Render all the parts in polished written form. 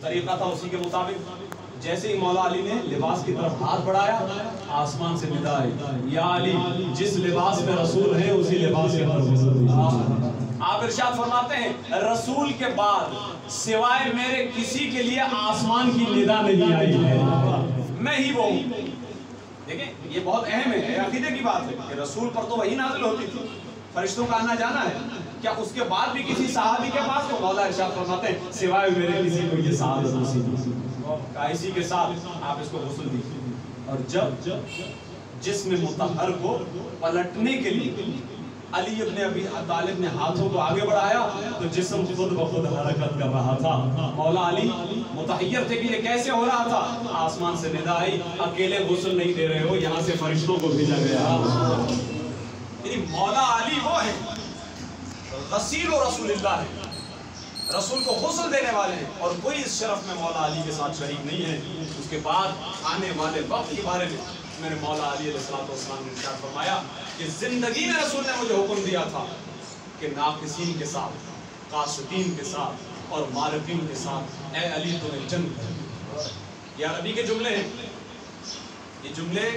طریقہ تھا اسی کے مطابق جیسے ہی مولا علی نے لباس کی طرف ہاتھ بڑھایا آسمان سے ندا آئی یا علی جس لباس میں رسول ہے اسی لباس کے اندر غسل دیجیے۔ آپ ارشاد فرماتے ہیں رسول کے بعد سوائے میرے کسی کے لیے آسمان کی ندا نہیں آئی ہے، میں ہی وہ ہوں۔ دیکھیں یہ بہت اہم ہے، عقیدے کی بات ہے کہ رسول پر تو وہی نازل ہوتی تھی، فرشتوں کا آنا جانا ہے، کیا اس کے بعد بھی کسی صحابی کے پاس تو مولا ارشاد فرماتے ہیں سوائے میرے کسی کو یہ سعادت نصیب ہے، اسی کے ساتھ آپ اس کو غسل دیجیے۔ اور جب جسم مطہر کو پلٹنے کے لیے علی ابن ابی طالب نے ہاتھوں کو آگے بڑھایا تو جسم خود بخود حرکت کر رہا تھا۔ مولا علی متحیر تھے کہ یہ کیسے ہو رہا تھا، آسمان سے ندا آئی اکیلے غسل نہیں دے رہے ہو، یہاں سے فرشتوں کو بھیجا گیا۔ یعنی مولا علی وہ ہیں غسیل و رسول اللہ ہے، رسول کو غسل دینے والے ہیں، اور کوئی اس شرف میں مولا علی کے ساتھ شریک نہیں ہے۔ اس کے بعد آنے والے وقت کے بارے میں میرے مولا علی علیہ السلام نے ارشاد فرمایا کہ زندگی میں رسول نے مجھے حکم دیا تھا کہ ناقصین کے ساتھ، قاسدین کے ساتھ اور مارقین کے ساتھ اے علی تمہیں جنگ کرو۔ یہ عربی کے جملے ہیں، یہ جملے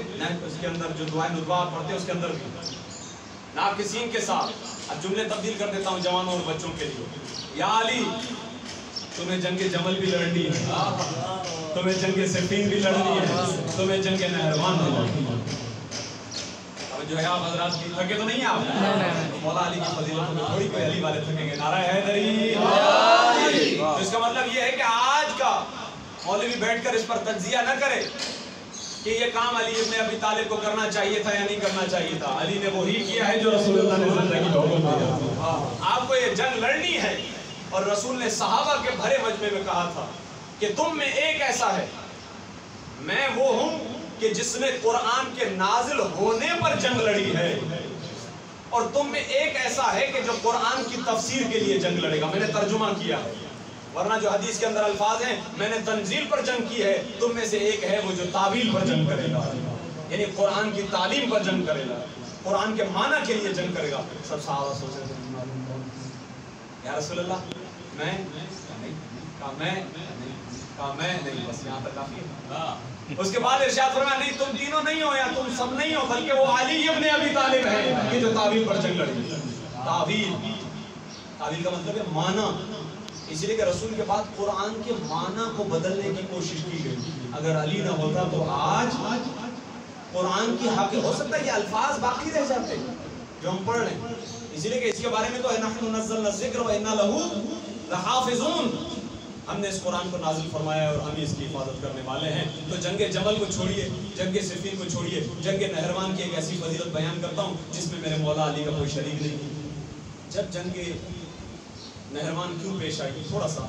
اس کے اندر جو دعائے ندوہ پڑھتے ہیں اس کے اندر بھی ناقصین کے ساتھ۔ اب جملے تبدیل کر دیتا ہوں جوانوں اور بچوں کے لیے۔ یا علی تمہیں جنگ جمل بھی لڑنی ہے، تمہیں جنگ صفین بھی لڑنی ہے، تمہیں جنگ نہروان بھی لڑنی ہے۔ اب جو ہے آپ حضرات کی تھکے تو نہیں آپ، مولا علی کی فضیلت میں تھوڑی کوئی علی والے تھکیں گے، نعرہ حیدری۔ تو اس کا مطلب یہ ہے کہ آج کا مولوی بیٹھ کر اس پر تجزیہ نہ کرے کہ یہ کام علی ابن ابی طالب کو کرنا چاہیے تھا یا نہیں کرنا چاہیے تھا، علی نے وہی کیا ہے جو رسول اللہ نے زندگی کا حکم دیا۔ آپ کو یہ جنگ لڑنی ہے، اور رسول نے صحابہ کے بھرے مجمع میں کہا تھا کہ تم میں ایک ایسا ہے، میں وہ ہوں کہ جس نے قرآن کے نازل ہونے پر جنگ لڑی ہے، اور تم میں ایک ایسا ہے کہ جو قرآن کی تفسیر کے لیے جنگ لڑے گا، میں نے ترجمہ کیا ہے، ورنہ جو حدیث کے اندر الفاظ ہیں میں نے تنزیل پر جنگ کی ہے، تم میں سے ایک ہے وہ جو تعویل پر جنگ کرے گا، یعنی قرآن کی تعلیم پر جنگ کرے گا، قرآن کے معنی کے لیے جنگ کرے گا۔ سب صحابہ سوچ رہے تھے یا رسول اللہ میں نہیں، بس یہاں تک کافی ہے۔ اس کے بعد ارشاد فرمایا نہیں تم تینوں نہیں ہو یا تم سب نہیں ہو، بلکہ وہ علی ابن ابی طالب ہے کہ جو تعویل پر جنگ لڑی۔ تعویل کا مطلب ہے معنی، اس لیے کہ رسول کے بعد قرآن کے معنی کو بدلنے کی کوشش کی گئی۔ اگر علی نہ ہوتا تو آج قرآن کی حق ہو سکتا ہے یہ الفاظ باقی رہ جاتے جو ہم پڑھ رہے ہیں، اسی لیے کہ اس کے بارے میں تو نحن نزلنا الذکر وانا لہ لحافظون، ہم نے اس قرآن کو نازل فرمایا ہے اور ہم اس کی حفاظت کرنے والے ہیں۔ تو جنگ جمل کو چھوڑیے، جنگ صفین کو چھوڑیے، جنگ نہروان کی ایک ایسی فضیلت بیان کرتا ہوں جس میں میرے مولا علی کا کوئی شریک نہیں۔ جب جنگ نہروان کیوں پیش آئی، تھوڑا سا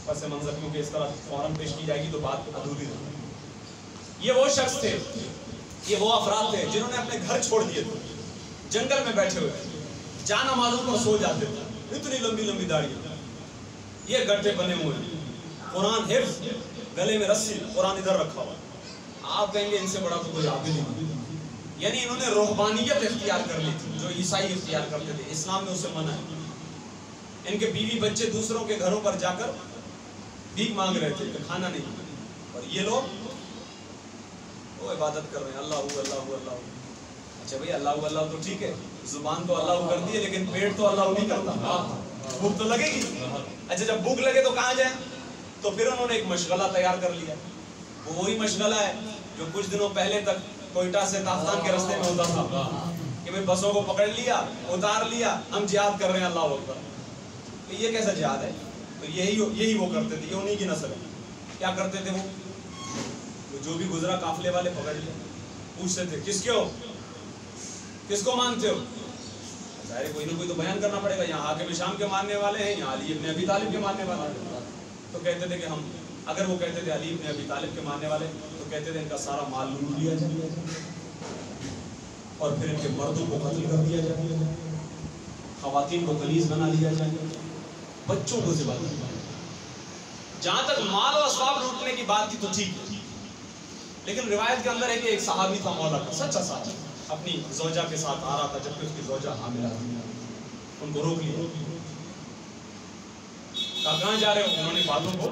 پس منظر کیونکہ اس طرح فوراً پیش کی جائے گی تو بات ادھوری رہے۔ یہ وہ شخص تھے، یہ وہ افراد تھے جنہوں نے اپنے گھر چھوڑ دیے تھے، جنگل میں بیٹھے ہوئے تھے، جانمازوں پر سو جاتے تھے، اتنی لمبی لمبی داڑھی، یہ گٹھے بنے ہوئے ہیں، قرآن حفظ، گلے میں رسی، قرآن ادھر رکھا ہوا۔ آپ کہیں گے ان سے بڑا تو کوئی عابد نہیں، یعنی انہوں نے روحانیت اختیار کر لی تھی جو عیسائی اختیار کرتے تھے، اسلام میں اسے منع ہے۔ ان کے بیوی بچے دوسروں کے گھروں پر جا کر بھیک مانگ رہے تھے کہ کھانا نہیں، اور یہ لوگ وہ عبادت کر رہے ہیں اللہ اللہ اللہ۔ اچھا بھئی اللہ اللہ تو ٹھیک ہے، زبان تو اللہ کر دی ہے لیکن پیٹ تو اللہ نہیں کرتا، بھوک تو لگے گی۔ اچھا جب بھوک لگے تو کہاں جائیں؟ تو پھر انہوں نے ایک مشغلہ تیار کر لیا، وہ وہی مشغلہ ہے جو کچھ دنوں پہلے تک کوئٹہ سے تافتان کے راستے میں ہوتا تھا کہ بھئی بسوں کو پکڑ لیا، اتار لیا، ہم جہاد کر رہے ہیں اللہ اکبر۔ تو یہ کیسا جہاد ہے؟ تو یہی وہ کرتے تھے، یہ انہی کی نسل ہے۔ کیا کرتے تھے وہ جو بھی گزرا قافلے والے پکڑ لیا، پوچھتے تھے کس کے ہو، کس کو مانتے ہو؟ ظاہر کوئی نہ کوئی تو بیان کرنا پڑے گا، یہاں حاکم شام کے ماننے والے ہیں، یہاں علی ابن ابی طالب کے ماننے والے ہیں۔ تو کہتے تھے کہ ہم، اگر وہ کہتے تھے علی ابن ابی طالب کے ماننے والے، تو کہتے تھے ان کا سارا مال لوٹ لیا جائے اور پھر ان کے مردوں کو قتل کر دیا جائے، خواتین کو کلیز بنا لیا جائے، بچوں کو ذبح کر دیا۔ جہاں تک مال و اسباب لوٹنے کی بات کی تو ٹھیک ہے، لیکن روایت کے اندر ہے کہ ایک صحابی تھا مولا کا، سچا صاحب، اپنی زوجہ کے ساتھ آ رہا تھا جبکہ اس کی زوجہ حاملہ تھی، ان کو روک لیا، کہا کہاں جا رہے ہو؟ انہوں نے باتوں کو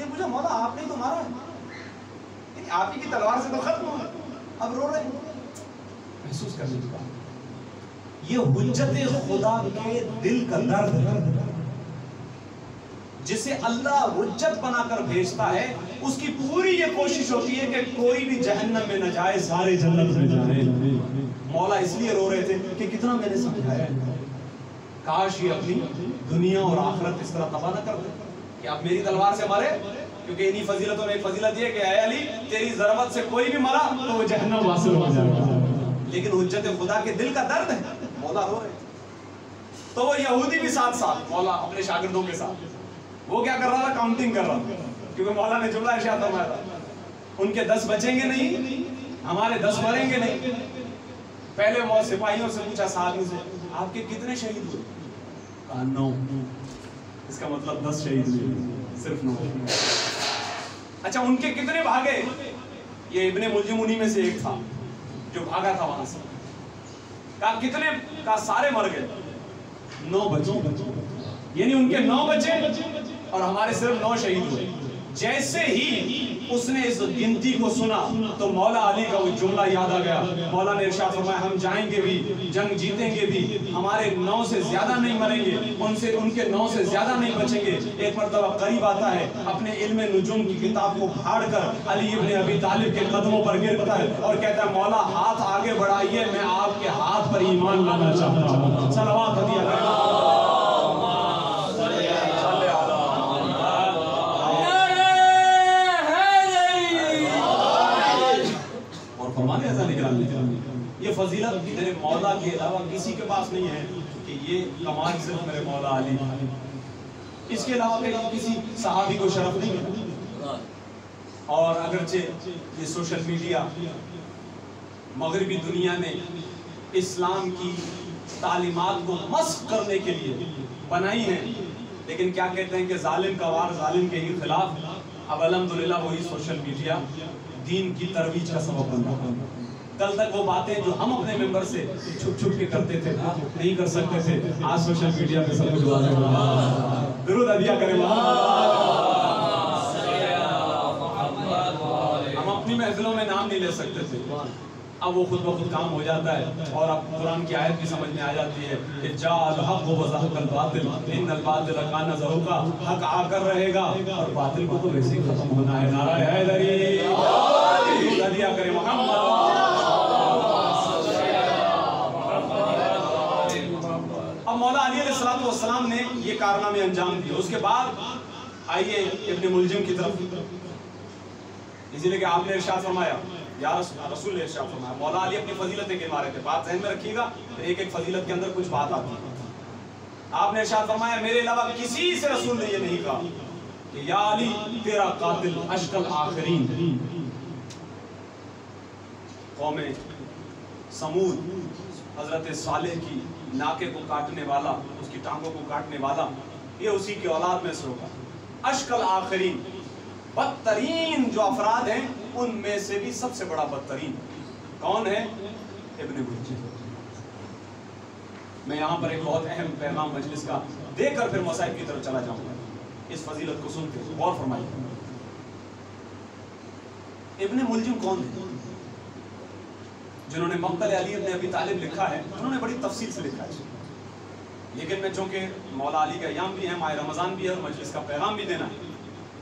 کسی نے پوچھا مولا آپ نے تو مارا ہے، آپ ہی کی تلوار سے تو ختم ہوا، اب رو رہے ہیں۔ محسوس کرنے کی بات، یہ حجت خدا کے دل کا درد ہے، جسے اللہ حجت بنا کر بھیجتا ہے، اس کی پوری یہ کوشش ہوتی ہے کہ کوئی بھی جہنم میں نہ جائے، سارے جنت میں جائیں۔ مولا اس لیے رو رہے تھے کہ کتنا میں نے سمجھایا ہے، کاش یہ اپنی دنیا اور آخرت اس طرح تباہ نہ کر دے کہ آپ میری تلوار سے مارے، کیونکہ انہی فضیلتوں میں ایک فضیلت یہ کہ اے علی تیری ضربت سے کوئی بھی مرا تو وہ جہنم واصل ہو جائے گا، لیکن حجت خدا کے دل کا درد ہے، مولا رو رہے تھے۔ تو وہ یہودی بھی ساتھ ساتھ مولا اپنے شاگردوں کے ساتھ وہ کیا کر رہا تھا، کاؤنٹنگ کر رہا تھا، کیونکہ مولا نے جملہ ارشاد فرمایا تھا ان کے 10 بچیں گے نہیں، ہمارے 10 مریں گے نہیں۔ پہلے وہ سپاہیوں سے پوچھا صحابیوں سے آپ کے کتنے شہید ہوئے، کہا 9، اس کا مطلب 10 شہید ہوئے، صرف 9۔ اچھا ان کے کتنے بھاگے، یہ ابن ملجم انہی میں سے ایک تھا جو بھاگا تھا وہاں سے، کہا کتنے، کہا سارے مر گئے، 9 بچے، یعنی ان کے 9 بچے اور ہمارے صرف 9 شہید ہوئے۔ جیسے ہی اس نے اس گنتی کو سنا تو مولا علی کا وہ جملہ یاد آ گیا، مولا نے ارشاد فرمایا ہم جائیں گے بھی، جنگ جیتیں گے بھی، ہمارے 9 سے زیادہ نہیں مریں گے، ان کے 9 سے زیادہ نہیں بچیں گے۔ ایک مرتبہ قریب آتا ہے، اپنے علم نجوم کی کتاب کو پھاڑ کر علی ابن ابی طالب کے قدموں پر گرتا ہے اور کہتا ہے مولا ہاتھ آگے بڑھائیے، میں آپ کے ہاتھ پر ایمان لانا چاہتا ہوں۔ صلوات ہدیہ کریں۔ یہ فضیلت میرے مولا کے علاوہ کسی کے پاس نہیں ہے کہ یہ کمال صرف میرے مولا علی، اس کے علاوہ کسی صحابی کو شرف نہیں ہے۔ اور اگرچہ یہ سوشل میڈیا مغربی دنیا میں اسلام کی تعلیمات کو مسخ کرنے کے لیے بنائی ہیں، لیکن کیا کہتے ہیں کہ ظالم کا وار ظالم کے ہی خلاف، اب الحمدللہ وہی سوشل میڈیا دین کی ترویج کا سبب بن رہا ہے۔ کل تک وہ باتیں جو ہم اپنے ممبر سے چھپ چھپ کے کرتے تھے، نہیں کر سکتے تھے، آج سوشل میڈیا پہ سب کچھ واضح ہو رہا ہے۔ درود ہدیہ کریں۔ ہم اپنی محفلوں میں نام نہیں لے سکتے تھے، اب وہ خود بخود کام ہو جاتا ہے، اور اب قرآن کی آیت بھی سمجھ میں آ جاتی ہے کہ جاء الحق وزهق الباطل ان الباطل کان زہوقا، حق آ کر رہے گا اور باطل کو تو ویسے ہی ختم ہونا ہے۔ نعرہ حیدری، درود ہدیہ کریں محمد۔ اب مولا علی علیہ السلام نے یہ کارنامے انجام دیے۔ اس کے بعد آئیے ابن ملجم کی طرف، اسی لیے کہ آپ نے ارشاد فرمایا، یا رسول نے ارشاد فرمایا، مولا علی اپنی فضیلتیں گنوا رہے تھے، بات ذہن میں رکھیے گا، ایک ایک فضیلت کے اندر کچھ بات آتی ہے۔ آپ نے ارشاد فرمایا میرے علاوہ کسی سے رسول نے یہ نہیں کہا کہ یا علی تیرا قاتل اشقل آخرین، قوم سمود حضرت صالح کی ناکے کو کاٹنے والا، اس کی ٹانگوں کو کاٹنے والا، یہ اسی کی اولاد میں سے ہوگا۔ اشقل آخرین، بدترین جو افراد ہیں ان میں سے بھی سب سے بڑا بدترین کون ہے؟ ابن ملجم۔ میں یہاں پر ایک بہت اہم پیغام مجلس کا دے کر پھر مصائب کی طرف چلا جاؤں گا، اس فضیلت کو سن کے غور فرمائیے۔ ابن ملجم کون ہے؟ جنہوں نے مقتل علی ابن ابی طالب لکھا ہے انہوں نے بڑی تفصیل سے لکھا ہے، لیکن میں چونکہ مولا علی کا ایام بھی ہے، ماہ رمضان بھی ہے اور مجلس کا پیغام بھی دینا ہے،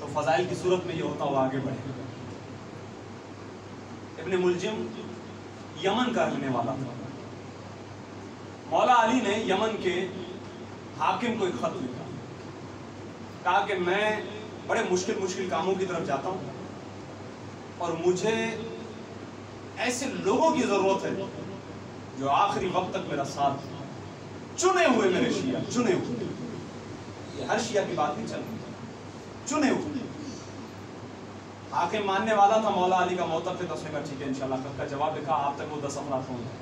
تو فضائل کی صورت میں یہ ہوتا ہوا آگے بڑھے۔ ابن ملجم یمن کا رہنے والا تھا۔ مولا علی نے یمن کے حاکم کو ایک خط لکھا، کہا کہ میں بڑے مشکل کاموں کی طرف جاتا ہوں اور مجھے ایسے لوگوں کی ضرورت ہے جو آخری وقت تک میرا ساتھ، چنے ہوئے میرے شیعہ، چنے ہوئے، یہ ہر شیعہ کی بات نہیں چل رہی، چنے ہوئے۔ حاکم ماننے والا تھا مولا علی کا موتقد، اس نے کہا ٹھیک ہے انشاءاللہ، خط کا جواب لکھا، آپ تک وہ 10 افراد ہوں گے۔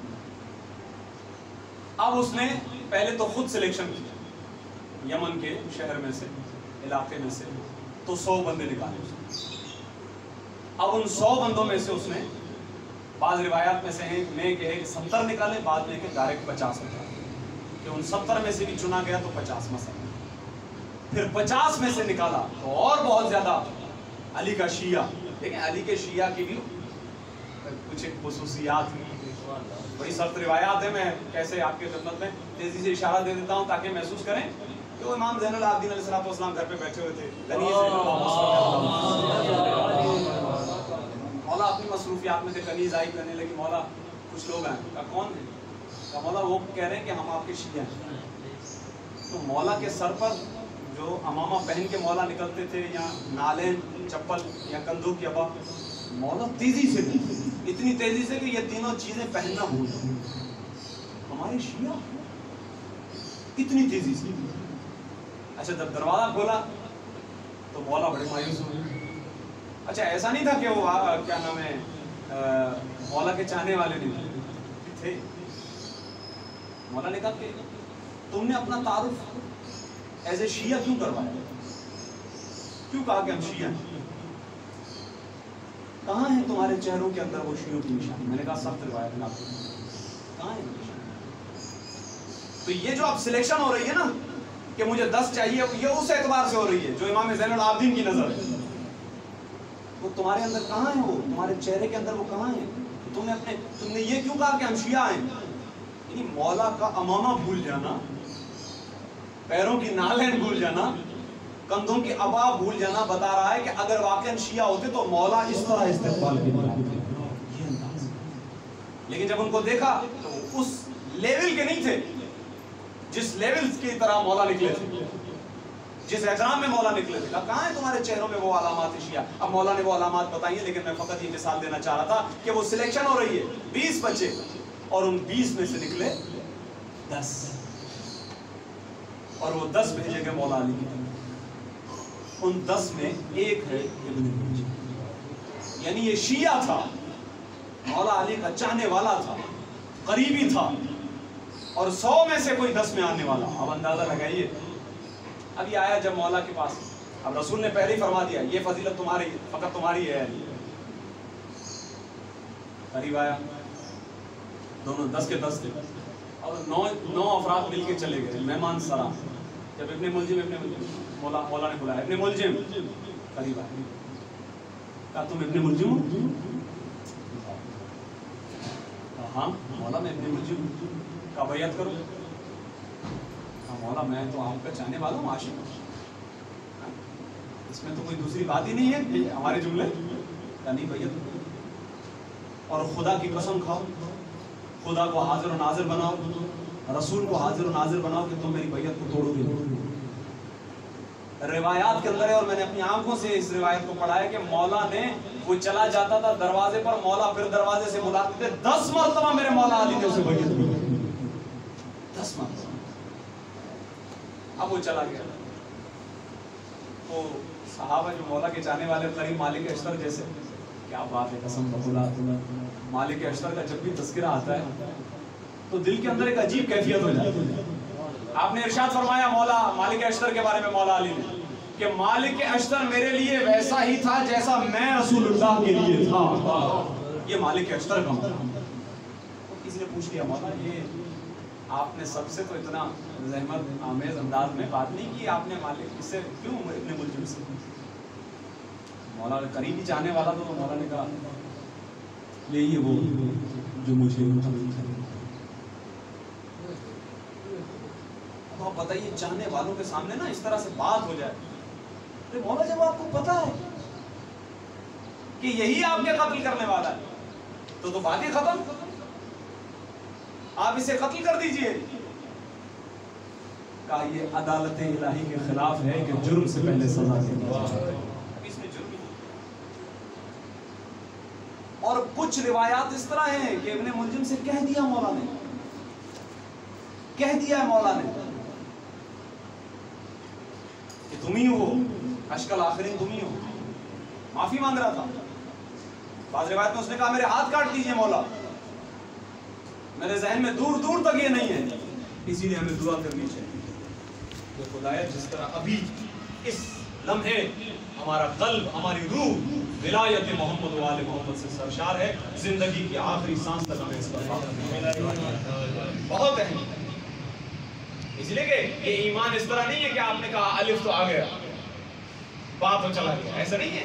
اب اس نے پہلے تو خود سلیکشن کیا، یمن کے شہر میں سے، علاقے میں سے تو 100 بندے نکالے۔ اب ان 100 بندوں میں سے اس نے، بعض روایات میں سے ہیں میں کہ 70 نکالے، بعد میں کہ ڈائریکٹ 50 نکالے، کہ ان 70 میں سے بھی چنا گیا تو 50 مثلا، پھر 50 میں سے نکالا تو اور بہت زیادہ علی کا شیعہ، دیکھیں علی کے شیعہ کی بھی کچھ ایک خصوصیات ہیں، بڑی سخت روایات ہیں. میں کیسے آپ کی خدمت میں تیزی سے اشارہ دے دیتا ہوں تاکہ محسوس کریں کہ وہ امام زین العابدین علیہ السلام گھر پہ بیٹھے ہوئے تھے. مولا اپنی مصروفیات میں سے کنیز آئی کرنے لگی. مولا کچھ لوگ ہیں، کہا کون ہے؟ کہا مولا وہ کہہ رہے ہیں کہ ہم آپ کے شیعہ ہیں. تو مولا کے سر پر جو امامہ پہن کے مولا نکلتے تھے، یا نالین چپل یا کندھوں کی ابا، مولا تیزی سے، اتنی تیزی سے کہ یہ تینوں چیزیں پہننا بھول گئے. ہمارے شیعہ اتنی تیزی سے. اچھا جب دروازہ کھولا تو مولا بڑے مایوس ہوئے. اچھا ایسا نہیں تھا کہ وہ کیا نام ہے مولا کے چاہنے والے نہیں تھے. مولا نے کہا کہ تم نے اپنا تعارف ایز اے شیعہ کیوں کروایا؟ کیوں کہا کہ ہم شیعہ ہیں؟ کہاں ہیں تمہارے چہروں کے اندر وہ شیعوں کی نشانی؟ میں نے کہا سخت روایت ہے آپ کو، کہاں ہے نشانی؟ تو یہ جو اب سلیکشن ہو رہی ہے نا کہ مجھے 10 چاہیے، یہ اس اعتبار سے ہو رہی ہے جو امام زین العابدین کی نظر ہے. وہ تمہارے اندر کہاں ہے؟ وہ تمہارے چہرے کے اندر وہ کہاں ہے؟ تم نے یہ کیوں کہا کہ ہم شیعہ ہیں؟ یعنی مولا کا امامہ بھول جانا، پیروں کی نالین بھول جانا، کندھوں کی ابا بھول جانا بتا رہا ہے کہ اگر واقعاً شیعہ ہوتے تو مولا اس طرح استقبال کی یہ انداز. لیکن جب ان کو دیکھا تو اس لیول کے نہیں تھے جس لیول کی طرح مولا نکلے تھے، جس احترام میں مولا نکلے تھے. کہاں ہیں تمہارے چہروں میں وہ علامات شیعہ؟ اب مولا نے وہ علامات بتائی ہیں، لیکن میں فقط یہ مثال دینا چاہ رہا تھا کہ وہ سلیکشن ہو رہی ہے. 20 بچے اور ان 20 میں سے نکلے 10، اور وہ 10 بھیجے گئے مولا علی کی طرف. ان 10 میں ایک ہے ابن ملجم. یعنی یہ شیعہ تھا، مولا علی کا چاہنے والا تھا، قریبی تھا، اور 100 میں سے کوئی 10 میں آنے والا. اب اندازہ لگائیے. اب یہ آیا جب مولا کے پاس، اب رسول نے پہلے ہی فرما دیا یہ فضیلت تمہاری، فقط تمہاری ہے. قریب آیا، دونوں 10 کے 10 تھے، اور 9 افراد مل کے چلے گئے مہمان سرا. جب ابن ملجم مولا نے بلایا ابن ملجم، قریب آئے. کہا تم ابن ملجم ہو؟ ہاں مولا میں ابن ملجم ہوں. کہا بیعت کرو. ہاں مولا میں تو آپ کا چاہنے والا ہوں، عاشق ہوں، اس میں تو کوئی دوسری بات ہی نہیں ہے ہمارے جملے. کہا نہیں بیعت کرو، اور خدا کی قسم کھاؤ، خدا کو حاضر و ناظر بناؤ، رسول کو حاضر و ناظر بناؤ کہ تم میری بیعت کو توڑو گے. روایات کے اندر ہے، اور میں نے اپنی آنکھوں سے اس روایت کو پڑھا ہے کہ مولا نے، وہ چلا جاتا تھا دروازے پر، مولا پھر دروازے سے بلاتے تھے. 10 مرتبہ میرے مولا علی نے اسے بیعت کی، 10 مرتبہ. اب وہ چلا گیا. وہ صحابہ جو مولا کے چاہنے والے قریب، مالک اشتر جیسے، کیا بات ہے، قسم بخدا. مالک اشتر کا جب بھی تذکرہ آتا ہے تو دل کے اندر ایک عجیب کیفیت ہو جاتی ہے. آپ نے ارشاد فرمایا مولا مالک اشتر کے بارے میں مولا علی نے کہ مالک اشتر میرے لیے ویسا ہی تھا جیسا میں رسول اللہ کے لیے تھا. یہ مالک اشتر کا مطلب. کسی نے پوچھ لیا مولا یہ آپ نے سب سے تو اتنا زحمت آمیز انداز میں بات نہیں کی، آپ نے مالک اس سے کیوں ابن ملجم سے؟ مولا قریبی چاہنے والا تو مولا نے کہا یہی وہ جو مجھے اب آپ بتائیے چاہنے والوں کے سامنے نا اس طرح سے بات ہو جائے. مولا جب آپ کو پتا ہے کہ یہی آپ کے قتل کرنے والا ہے تو بات ہی ختم، آپ اسے قتل کر دیجئے. کہا یہ عدالت الہی کے خلاف ہے کہ جرم سے پہلے سزا دے. اس میں جرم. اور کچھ روایات اس طرح ہیں کہ ابن ملجم سے کہہ دیا مولا نے، کہہ دیا ہے مولا نے کہ تم ہی ہو اشکل آخرین، تم ہی ہو. معافی مانگ رہا تھا. بعض روایت میں اس نے کہا میرے ہاتھ کاٹ دیجئے مولا، میرے ذہن میں دور دور تک یہ نہیں ہے، اسی لیے ہمیں دعا کرنی چاہیے کہ خدایا جس طرح ابھی اس لمحے ہمارا قلب، ہماری روح ولایت محمد و آل محمد سے سرشار ہے، زندگی کی آخری سانس تک ہمیں اس پر بہت اہم ہے. اس لیے کہ یہ ایمان اس طرح نہیں ہے کہ آپ نے کہا الف تو آ گیا، بات تو چلا گیا، ایسا نہیں ہے.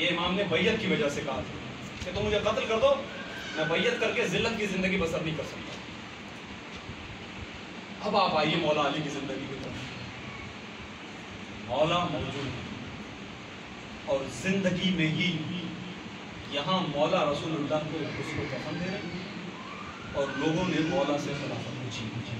یہ امام نے بیعت کی وجہ سے کہا تھا کہ تم مجھے قتل کر دو، میں بیعت کر کے ذلت کی زندگی بسر نہیں کر سکتا۔ اب آپ آئیے مولا علی کی زندگی کی طرف۔ مولا موجود ہے اور زندگی میں ہی یہاں مولا رسول اللہ کو اس کو کفن دے رہے ہیں اور لوگوں نے مولا سے خلافت کو چھین لیا۔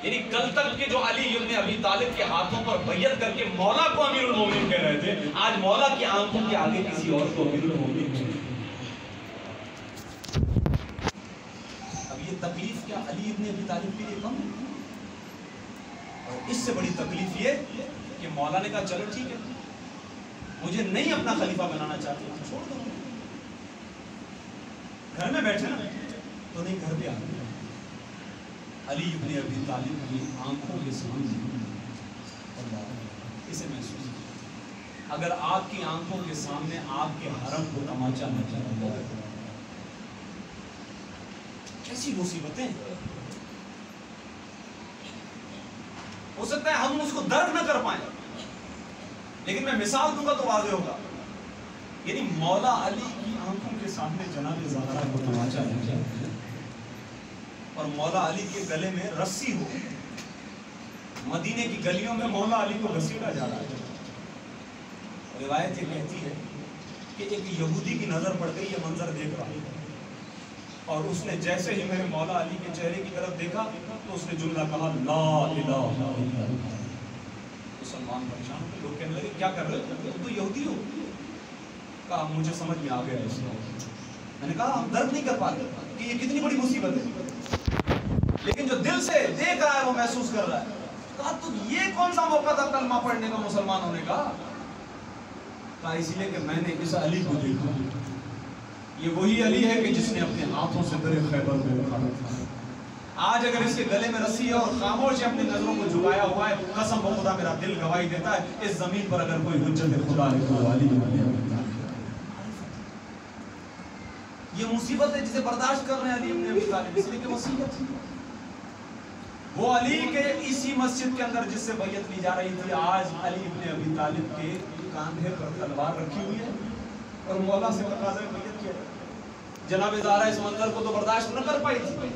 یعنی کل تک کے جو علی ابن ابی طالب کے ہاتھوں پر بیعت کر کے مولا کو امیر المومنین کہہ رہے تھے، آج مولا کی آنکھوں کے آگے کسی اور کو امیر المومنین کہہ رہے ہیں۔ اب یہ تکلیف کیا علی ابن ابی طالب کے لیے کم ہے؟ اور اس سے بڑی تکلیف یہ کہ مولا نے کہا چلو ٹھیک ہے، مجھے نہیں اپنا خلیفہ بنانا چاہتے ہیں، چھوڑ دو، گھر میں بیٹھے نا تو نہیں، گھر پہ آ گئے۔ علی ابن ابی طالب کی آنکھوں کے سامنے اسے محسوس کیا، اگر آپ کی آنکھوں کے سامنے آپ کے حرم کو تماچا نہ چلا، کیسی مصیبتیں۔ ہو سکتا ہے ہم اس کو درک نہ کر پائیں، لیکن میں مثال دوں گا تو واضح ہوگا۔ یعنی مولا علی کی آنکھوں کے سامنے جناب زہرا کو تماچا لگ جائے اور مولا علی کے گلے میں رسی ہو، مدینے کی گلیوں میں مولا علی کو گھسیٹا جا رہا ہے۔ روایت یہ کہتی ہے کہ ایک یہودی کی نظر پڑ گئی، یہ منظر دیکھ رہا ہے، اور اس نے جیسے ہی میرے مولا علی کے چہرے کی طرف دیکھا تو اس نے جملہ کہا لا الہ الا اللہ۔ مسلمان پریشان ہوئے، لوگ کہنے لگے کیا کر رہے ہو، تم تو یہودی ہو؟ کہا مجھے سمجھ میں آ گیا اس کو۔ میں نے کہا ہم درک نہیں کر پاتے کہ یہ کتنی بڑی مصیبت ہے، لیکن جو دل سے دیکھ رہا ہے وہ محسوس کر رہا ہے۔ کہا تو یہ کون سا موقع تھا کلمہ پڑھنے کا مسلمان ہونے کا؟ کہا اسی لیے کہ میں نے اس علی کو دیکھا، یہ وہی علی ہے کہ جس نے اپنے ہاتھوں سے در خیبر کو اٹھایا تھا۔ آج اگر اس کے گلے میں رسی ہے اور خاموش اپنی نظروں کو جھکایا ہوا ہے، قسم بخدا میرا دل گواہی دیتا ہے اس زمین پر اگر کوئی حجت خدا ہے تو علی ہے۔ یہ مصیبت ہے جسے برداشت کر رہے ہیں علی ابن ابی طالب، اس لیے کہ مصیبت وہ علی کے اسی مسجد کے اندر جس سے بیعت لی جا رہی تھی، آج علی ابن ابی طالب کے کاندھے پر تلوار رکھی ہوئی ہے اور مولا سے تقاضا بیعت کیا۔ جناب زہرا اس منظر کو تو برداشت نہ کر پائی تھی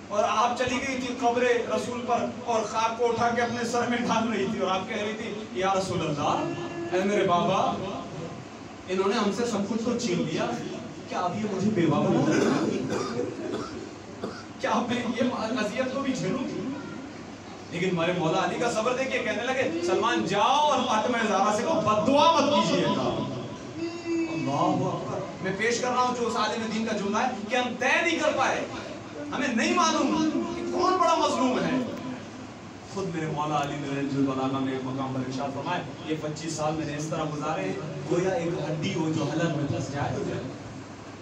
اور آپ چلی گئی تھی قبر رسول پر اور خاک کو اٹھا کے اپنے سر میں ڈال رہی تھی اور آپ کہہ رہی تھی یا رسول اللہ، اے میرے بابا، انہوں نے ہم سے سب کچھ تو چھین لیا، کیا اب یہ مجھے بیوہ بنا دیں؟ کیا اب میں یہ اذیت کو بھی جھیلوں گی؟ لیکن ہمارے مولا علی کا صبر دیکھیے، کہنے لگے سلمان جاؤ اور فاطمہ زہرا سے کہو بد دعا مت کیجیے گا۔ اللہ اکبر، میں پیش کر رہا ہوں جو اس عالم دین کا جملہ ہے کہ ہم طے نہیں کر پائے، ہمیں نہیں معلوم کہ کون بڑا مظلوم ہے۔ خود میرے مولا علی نے نہج البلاغہ میں ایک مقام پر ارشاد فرمایا، یہ 25 سال میں نے اس طرح گزارے ہیں گویا ایک ہڈی ہو جو حلق میں پھنس جائے،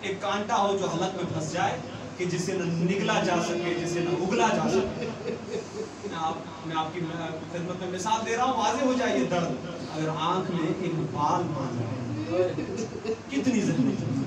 ایک کانٹا ہو جو حلق میں پھنس جائے کہ جسے نہ نگلا جا سکے، جسے نہ اگلا جا سکے۔ میں آپ کی خدمت میں مثال دے رہا ہوں، واضح ہو جائے یہ درد۔ اگر آنکھ میں ایک بال مان جائے کتنی زحمت ہے۔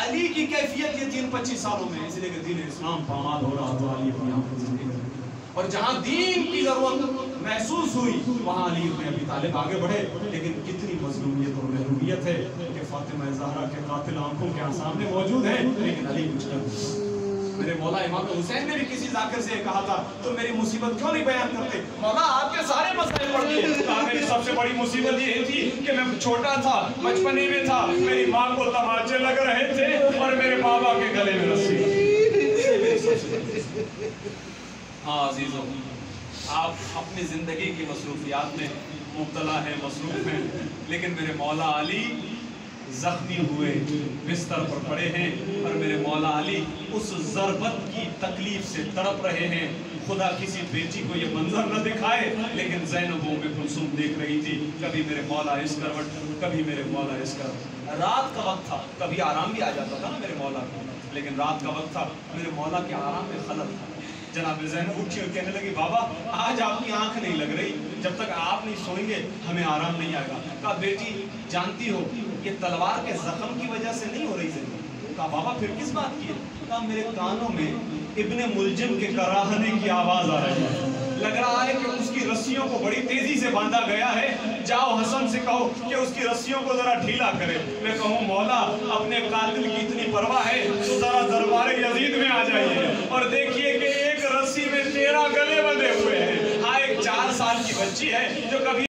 علی کی کیفیت یہ 25 سالوں میں، اس لیے کہ دین اسلام پامال ہو رہا تو علی اپنی آنکھوں سے دیکھ رہے، اور جہاں دین کی ضرورت محسوس ہوئی وہاں علی ابن ابی طالب آگے بڑھے۔ لیکن کتنی مظلومیت اور محرومیت ہے کہ فاطمہ زہرا کے قاتل آنکھوں کے سامنے موجود ہیں لیکن علی کچھ نہیں۔ میرے مولا امام حسین نے بھی کسی ذاکر سے کہا تھا تو میری مصیبت کیوں نہیں بیان کرتے؟ مولا آپ کے سارے مسائل پڑھ دیے، کہا میری سب سے بڑی مصیبت یہ تھی کہ میں چھوٹا تھا، بچپنے میں تھا، میری ماں کو تماچے لگ رہے تھے اور میرے بابا کے گلے میں رسی۔ ہاں عزیزوں، آپ اپنی زندگی کی مصروفیات میں مبتلا ہیں، مصروف ہیں، لیکن میرے مولا علی زخمی ہوئے بستر پر پڑے ہیں اور میرے مولا علی اس ضربت کی تکلیف سے تڑپ رہے ہیں۔ خدا کسی بیٹی کو یہ منظر نہ دکھائے، لیکن زینب ام کلثوم دیکھ رہی تھی، کبھی میرے مولا اس کروٹ، کبھی میرے مولا اس کروٹ۔ رات کا وقت تھا، کبھی آرام بھی آ جاتا تھا نا میرے مولا کو، لیکن رات کا وقت تھا، میرے مولا کے آرام میں خلل تھا۔ جناب زینب اٹھی اور کہنے لگی بابا آج آپ کی آنکھ نہیں لگ رہی، جب تک آپ نہیں سوئیں گے ہمیں آرام نہیں آئے گا۔ کہا بیٹی جانتی ہو یہ تلوار کے زخم کی وجہ سے نہیں ہو رہی زندگی۔ کہا بابا پھر کس بات کی ہے؟ کہا میرے کانوں میں ابن ملجم کے کراہنے کی آواز آ رہی ہے، لگ رہا ہے کہ اس کی رسیوں کو بڑی تیزی سے باندھا گیا ہے، جاؤ حسن سے کہو کہ اس کی رسیوں کو ذرا ڈھیلا کرے۔ میں کہوں مولا اپنے قاتل کی اتنی پرواہ ہے تو ذرا دربار یزید میں آ جائیے اور دیکھیے کہ ایک رسی میں 13 گلے بندھے ہوئے ہیں۔ ہاں ایک 4 سال کی بچی ہے جو کبھی